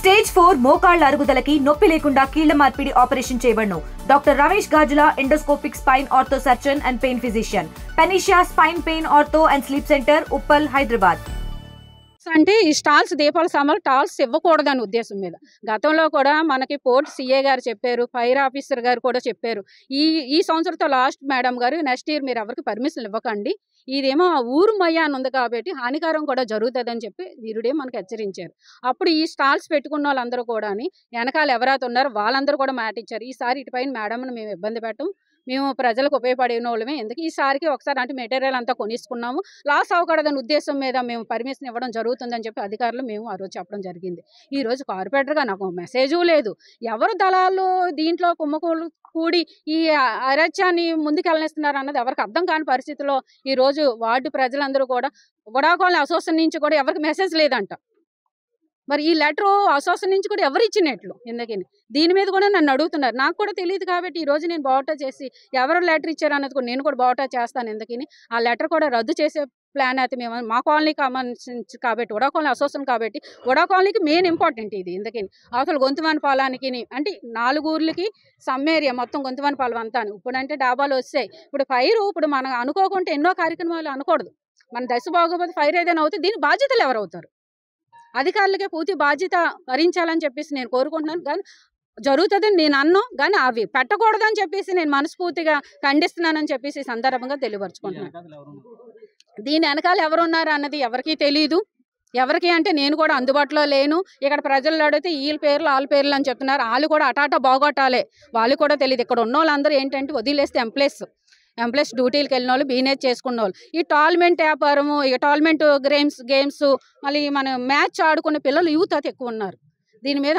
Stage 4 మోకాళ్ల అరుగుదలకి నొప్పి లేకుండా కీళ్ల మార్పిడి ఆపరేషన్ చేయబడును. Doctor Ramesh Gajula, endoscopic spine ortho surgeon and pain physician, పెనిషియా spine pain ortho and sleep center, Uppal, Hyderabad. అంటే ఈ స్టాల్స్ దీపావళి సమయంలో టాల్స్ ఇవ్వకూడదని ఉద్దేశం మీద గతంలో కూడా మనకి పోర్ట్ సిఏ గారు చెప్పారు, ఫైర్ ఆఫీసర్ గారు కూడా చెప్పారు. ఈ సంవత్సరంతో లాస్ట్ మేడం గారు, నెక్స్ట్ ఇయర్ మీరు ఎవరికి పర్మిషన్ ఇవ్వకండి, ఇదేమో ఊరు మయ్యాన్ ఉంది కాబట్టి హానికారం కూడా జరుగుతుందని చెప్పి వీరుడే మనకు హెచ్చరించారు. అప్పుడు ఈ స్టాల్స్ పెట్టుకున్న వాళ్ళందరూ కూడా వెనకాల ఎవరైతే ఉన్నారో వాళ్ళందరూ కూడా మాట ఇచ్చారు, ఈసారి ఇటుపైన మేడంను మేము ఇబ్బంది పెట్టం, మేము ప్రజలకు ఉపయోగపడిన వాళ్ళమే, ఎందుకు ఈసారికి ఒకసారి అంటే మెటీరియల్ అంతా కొనిసుకున్నాము, లాస్ అవ్వకూడదని ఉద్దేశం మీద మేము పర్మిషన్ ఇవ్వడం జరుగుతుందని చెప్పి అధికారులు మేము ఆ రోజు చెప్పడం జరిగింది. ఈ రోజు కార్పొరేటర్గా నాకు మెసేజు లేదు, ఎవరు దళాలు దీంట్లో కుమ్మకూలు కూడి ఈ అరత్యాన్ని ముందుకెళ్ళనిస్తున్నారు అన్నది ఎవరికి అర్థం కాని పరిస్థితిలో ఈరోజు వార్డు ప్రజలందరూ కూడా గొడాకోళ్ళ అసోసియేషన్ నుంచి కూడా ఎవరికి మెసేజ్ లేదంట. మరి ఈ లెటరు అసోసియేషన్ నుంచి కూడా ఎవరు ఇచ్చినట్లు ఎందుకని దీని మీద కూడా నన్ను అడుగుతున్నారు. నాకు కూడా తెలియదు కాబట్టి ఈరోజు నేను బావటా చేసి ఎవరు లెటర్ ఇచ్చారు అన్నది కూడా నేను కూడా బావటా చేస్తాను. ఎందుకని ఆ లెటర్ కూడా రద్దు చేసే ప్లాన్ అయితే మేము మా కాలనీకి సంబంధించి కాబట్టి వడా కాలనీ అసోసియేషన్ కాబట్టి వడా కాలనీకి మెయిన్ ఇంపార్టెంట్ ఇది. ఎందుకని అవతల గొంతువాని పాలానికి అంటే 4 ఊర్లకి సమ్ ఏరియా మొత్తం గొంతువాని పాలెం అంతా ఇప్పుడు అంటే డాబాలు వస్తాయి. ఇప్పుడు ఫైర్ ఇప్పుడు మనం అనుకోకుంటే ఎన్నో కార్యక్రమాలు అనకూడదు, మన దశ బాగోపోతే ఫైర్ ఏదైనా అవుతుంది, దీని బాధ్యతలు ఎవరు అవుతారు? అధికారులకే పూర్తి బాధ్యత భరించాలని చెప్పేసి నేను కోరుకుంటున్నాను. కానీ జరుగుతుందని నేను అన్నాను, కానీ అవి పెట్టకూడదని చెప్పేసి నేను మనస్ఫూర్తిగా ఖండిస్తున్నానని చెప్పేసి ఈ సందర్భంగా తెలియపరుచుకుంటున్నాను. దీని వెనకాల ఎవరున్నారు అన్నది ఎవరికీ తెలియదు. ఎవరికి అంటే నేను కూడా అందుబాటులో లేను. ఇక్కడ ప్రజలు అడిగితే వీళ్ళ పేర్లు వాళ్ళ పేర్లు అని చెప్తున్నారు, వాళ్ళు కూడా అటాటా బాగొట్టాలి, వాళ్ళు కూడా తెలియదు. ఇక్కడ ఉన్న వాళ్ళందరూ ఏంటంటే వదిలేస్తే ఎంప్లాయీస్ డ్యూటీలకు వెళ్ళిన వాళ్ళు, బిజినెస్ చేసుకున్న వాళ్ళు, ఈ టార్నమెంట్ వ్యాపారము, ఇక టార్నమెంట్ గేమ్స్ మళ్ళీ మన మ్యాచ్ ఆడుకునే పిల్లలు యూత్ అయితే ఎక్కువ ఉన్నారు. దీని మీద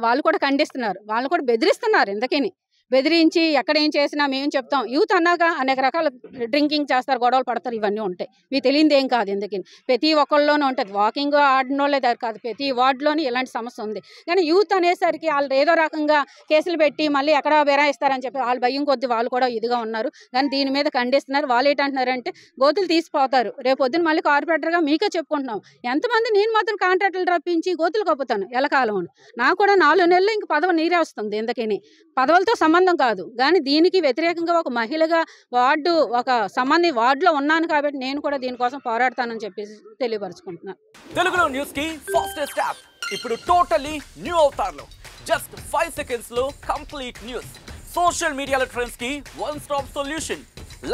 వాళ్ళు కూడా ఖండిస్తున్నారు, వాళ్ళు కూడా బెదిరిస్తున్నారు. ఎందుకని బెదిరించి ఎక్కడ ఏం చేసినా మేము చెప్తాం. యూత్ అన్నాక అనేక రకాల డ్రింకింగ్ చేస్తారు, గొడవలు పడతారు, ఇవన్నీ ఉంటాయి. మీకు తెలియదు ఏం కాదు. ఎందుకని ప్రతి ఒక్కళ్ళలోనే ఉంటుంది, వాకింగ్ ఆడిన వాళ్ళే కాదు, ప్రతి వార్డులోని ఇలాంటి సమస్య ఉంది. కానీ యూత్ అనేసరికి వాళ్ళు ఏదో రకంగా కేసులు పెట్టి మళ్ళీ ఎక్కడ బెరాయిస్తారని చెప్పి వాళ్ళు భయం కొద్ది వాళ్ళు కూడా ఇదిగా ఉన్నారు. కానీ దీని మీద ఖండిస్తున్నారు. వాళ్ళు ఏంటంటున్నారంటే గోతులు తీసిపోతారు, రేపు పొద్దున మళ్ళీ కార్పొరేటర్గా మీకే చెప్పుకుంటున్నాం, ఎంతమంది నేను మాత్రం కాంట్రాక్టులు రప్పించి గోతులు కప్పుతాను ఎలకాలం. నాకు కూడా 4 నెలలు ఇంక పదవి నీరే వస్తుంది. ఎందుకని పదవులతో సంబంధం కాదు, కానీ దీనికి వ్యతిరేకంగా ఒక మహిళగా వార్డులో ఉన్నాను కాబట్టి నేను కూడా దీనికోసం పోరాడతానని చెప్పేసి తెలియపరుచుకుంటున్నాను. తెలుగులో న్యూస్ కి ఫాస్టెస్ట్ యాప్ ఇప్పుడు టోటల్లీ న్యూ అవతార్లో జస్ట్ 5 seconds లో కంప్లీట్ న్యూస్, సోషల్ మీడియాలో ట్రెండ్స్ కి one stop solution,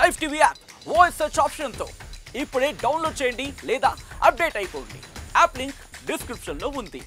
live TV app, voice search option తో ఇప్పుడే డౌన్లోడ్ చేయండి లేదా అప్డేట్ అయిపోండి. యాప్ లింక్ డిస్క్రిప్షన్ లో ఉంది.